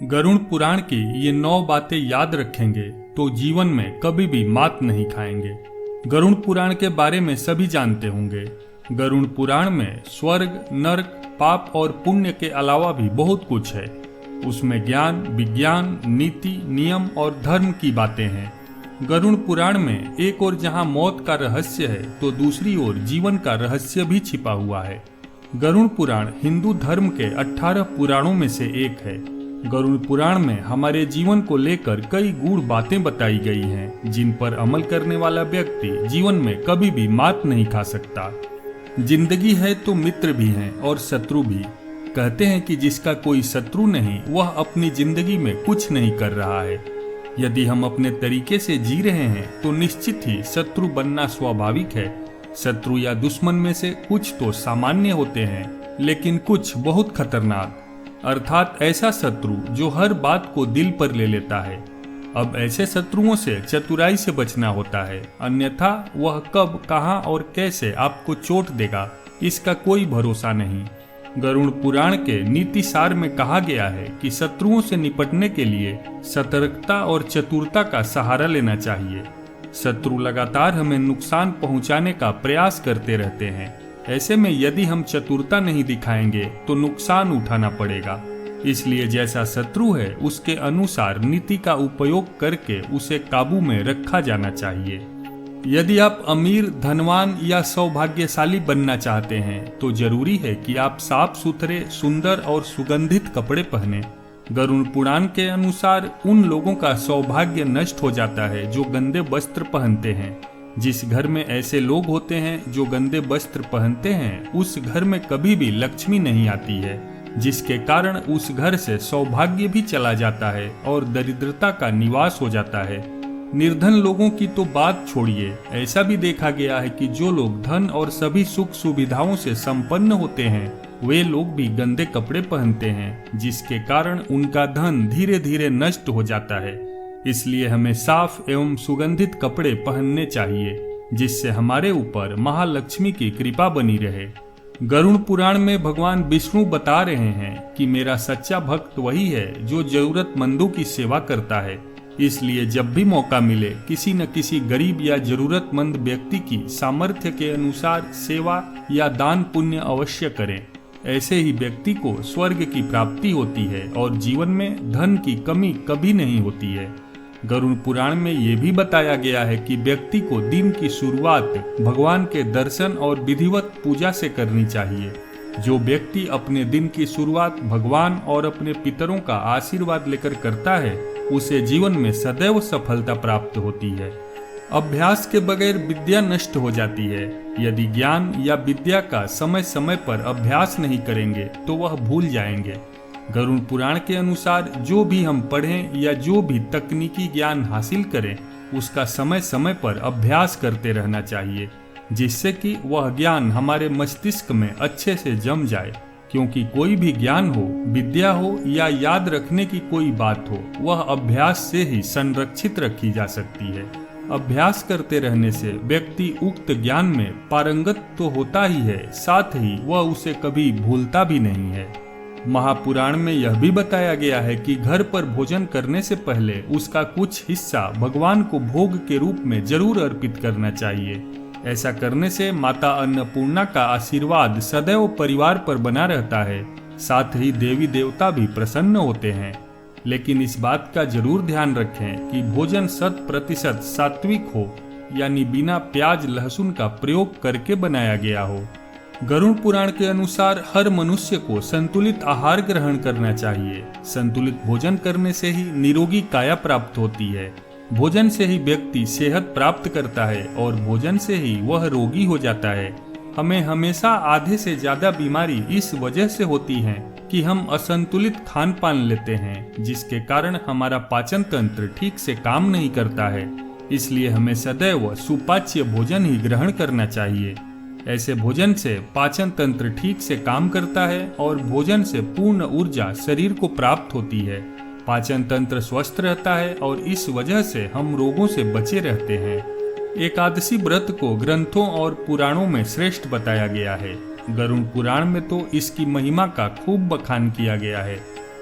गरुड़ पुराण की ये 9 बातें याद रखेंगे तो जीवन में कभी भी मात नहीं खाएंगे। गरुड़ पुराण के बारे में सभी जानते होंगे। गरुड़ पुराण में स्वर्ग, नरक, पाप और पुण्य के अलावा भी बहुत कुछ है। उसमें ज्ञान, विज्ञान, नीति, नियम और धर्म की बातें हैं। गरुड़ पुराण में एक ओर जहां मौत का रहस्य है तो दूसरी ओर जीवन का रहस्य भी छिपा हुआ है। गरुड़ पुराण हिंदू धर्म के 18 पुराणों में से एक है। गरुड़ पुराण में हमारे जीवन को लेकर कई गूढ़ बातें बताई गई हैं, जिन पर अमल करने वाला व्यक्ति जीवन में कभी भी मात नहीं खा सकता। जिंदगी है तो मित्र भी हैं और शत्रु भी। कहते हैं कि जिसका कोई शत्रु नहीं वह अपनी जिंदगी में कुछ नहीं कर रहा है। यदि हम अपने तरीके से जी रहे हैं तो निश्चित ही शत्रु बनना स्वाभाविक है। शत्रु या दुश्मन में से कुछ तो सामान्य होते हैं, लेकिन कुछ बहुत खतरनाक, अर्थात ऐसा शत्रु जो हर बात को दिल पर ले लेता है। अब ऐसे शत्रुओं से चतुराई से बचना होता है, अन्यथा वह कब, कहां और कैसे आपको चोट देगा इसका कोई भरोसा नहीं। गरुड़ पुराण के नीति सार में कहा गया है कि शत्रुओं से निपटने के लिए सतर्कता और चतुरता का सहारा लेना चाहिए। शत्रु लगातार हमें नुकसान पहुंचाने का प्रयास करते रहते हैं। ऐसे में यदि हम चतुरता नहीं दिखाएंगे तो नुकसान उठाना पड़ेगा। इसलिए जैसा शत्रु है उसके अनुसार नीति का उपयोग करके उसे काबू में रखा जाना चाहिए। यदि आप अमीर, धनवान या सौभाग्यशाली बनना चाहते हैं तो जरूरी है कि आप साफ सुथरे, सुंदर और सुगंधित कपड़े पहने। गरुड़ पुराण के अनुसार उन लोगों का सौभाग्य नष्ट हो जाता है जो गंदे वस्त्र पहनते हैं। जिस घर में ऐसे लोग होते हैं जो गंदे वस्त्र पहनते हैं, उस घर में कभी भी लक्ष्मी नहीं आती है, जिसके कारण उस घर से सौभाग्य भी चला जाता है और दरिद्रता का निवास हो जाता है। निर्धन लोगों की तो बात छोड़िए, ऐसा भी देखा गया है कि जो लोग धन और सभी सुख सुविधाओं से संपन्न होते हैं वे लोग भी गंदे कपड़े पहनते हैं, जिसके कारण उनका धन धीरे धीरे नष्ट हो जाता है। इसलिए हमें साफ एवं सुगंधित कपड़े पहनने चाहिए, जिससे हमारे ऊपर महालक्ष्मी की कृपा बनी रहे। गरुड़ पुराण में भगवान विष्णु बता रहे हैं कि मेरा सच्चा भक्त वही है जो जरूरतमंदों की सेवा करता है। इसलिए जब भी मौका मिले किसी न किसी गरीब या जरूरतमंद व्यक्ति की सामर्थ्य के अनुसार सेवा या दान पुण्य अवश्य करें। ऐसे ही व्यक्ति को स्वर्ग की प्राप्ति होती है और जीवन में धन की कमी कभी नहीं होती है। गरुड़ पुराण में ये भी बताया गया है कि व्यक्ति को दिन की शुरुआत भगवान के दर्शन और विधिवत पूजा से करनी चाहिए। जो व्यक्ति अपने दिन की शुरुआत भगवान और अपने पितरों का आशीर्वाद लेकर करता है उसे जीवन में सदैव सफलता प्राप्त होती है। अभ्यास के बगैर विद्या नष्ट हो जाती है। यदि ज्ञान या विद्या का समय समय पर अभ्यास नहीं करेंगे तो वह भूल जाएंगे। गरुड़ पुराण के अनुसार जो भी हम पढ़ें या जो भी तकनीकी ज्ञान हासिल करें उसका समय समय पर अभ्यास करते रहना चाहिए, जिससे कि वह ज्ञान हमारे मस्तिष्क में अच्छे से जम जाए। क्योंकि कोई भी ज्ञान हो, विद्या हो या याद रखने की कोई बात हो, वह अभ्यास से ही संरक्षित रखी जा सकती है। अभ्यास करते रहने से व्यक्ति उक्त ज्ञान में पारंगत तो होता ही है, साथ ही वह उसे कभी भूलता भी नहीं है। महापुराण में यह भी बताया गया है कि घर पर भोजन करने से पहले उसका कुछ हिस्सा भगवान को भोग के रूप में जरूर अर्पित करना चाहिए। ऐसा करने से माता अन्नपूर्णा का आशीर्वाद सदैव परिवार पर बना रहता है, साथ ही देवी देवता भी प्रसन्न होते हैं। लेकिन इस बात का जरूर ध्यान रखें कि भोजन 100% सात्विक हो, यानी बिना प्याज लहसुन का प्रयोग करके बनाया गया हो। गरुड़ पुराण के अनुसार हर मनुष्य को संतुलित आहार ग्रहण करना चाहिए। संतुलित भोजन करने से ही निरोगी काया प्राप्त होती है। भोजन से ही व्यक्ति सेहत प्राप्त करता है और भोजन से ही वह रोगी हो जाता है। हमें हमेशा आधे से ज्यादा बीमारी इस वजह से होती है कि हम असंतुलित खान पान लेते हैं, जिसके कारण हमारा पाचन तंत्र ठीक से काम नहीं करता है। इसलिए हमें सदैव सुपाच्य भोजन ही ग्रहण करना चाहिए। ऐसे भोजन से पाचन तंत्र ठीक से काम करता है और भोजन से पूर्ण ऊर्जा शरीर को प्राप्त होती है। पाचन तंत्र स्वस्थ रहता है और इस वजह से हम रोगों से बचे रहते हैं। एकादशी व्रत को ग्रंथों और पुराणों में श्रेष्ठ बताया गया है। गरुड़ पुराण में तो इसकी महिमा का खूब बखान किया गया है।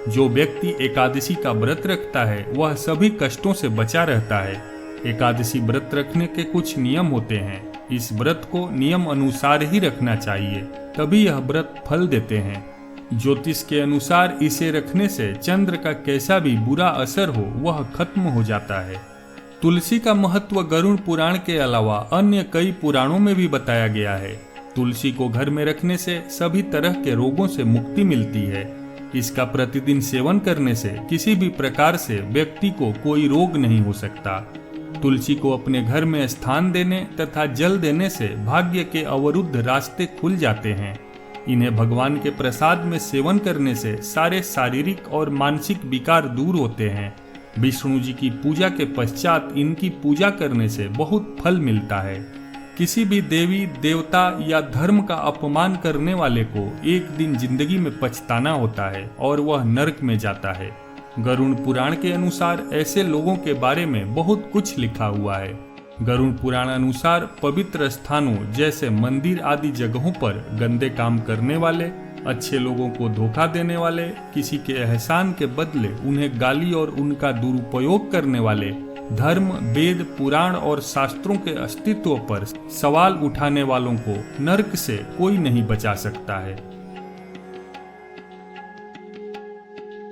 जो व्यक्ति एकादशी का व्रत रखता है वह सभी कष्टों से बचा रहता है। एकादशी व्रत रखने के कुछ नियम होते हैं। इस व्रत को नियम अनुसार ही रखना चाहिए, तभी यह व्रत फल देते हैं। ज्योतिष के अनुसार इसे रखने से चंद्र का कैसा भी बुरा असर हो वह खत्म हो जाता है। तुलसी का महत्व गरुड़ पुराण के अलावा अन्य कई पुराणों में भी बताया गया है। तुलसी को घर में रखने से सभी तरह के रोगों से मुक्ति मिलती है। इसका प्रतिदिन सेवन करने से किसी भी प्रकार से व्यक्ति को कोई रोग नहीं हो सकता। तुलसी को अपने घर में स्थान देने तथा जल देने से भाग्य के अवरुद्ध रास्ते खुल जाते हैं। इन्हें भगवान के प्रसाद में सेवन करने से सारे शारीरिक और मानसिक विकार दूर होते हैं। विष्णु जी की पूजा के पश्चात इनकी पूजा करने से बहुत फल मिलता है। किसी भी देवी देवता या धर्म का अपमान करने वाले को एक दिन जिंदगी में पछताना होता है और वह नरक में जाता है। गरुड़ पुराण के अनुसार ऐसे लोगों के बारे में बहुत कुछ लिखा हुआ है। गरुड़ पुराण अनुसार पवित्र स्थानों जैसे मंदिर आदि जगहों पर गंदे काम करने वाले, अच्छे लोगों को धोखा देने वाले, किसी के एहसान के बदले उन्हें गाली और उनका दुरुपयोग करने वाले, धर्म, वेद, पुराण और शास्त्रों के अस्तित्व पर सवाल उठाने वालों को नरक से कोई नहीं बचा सकता है।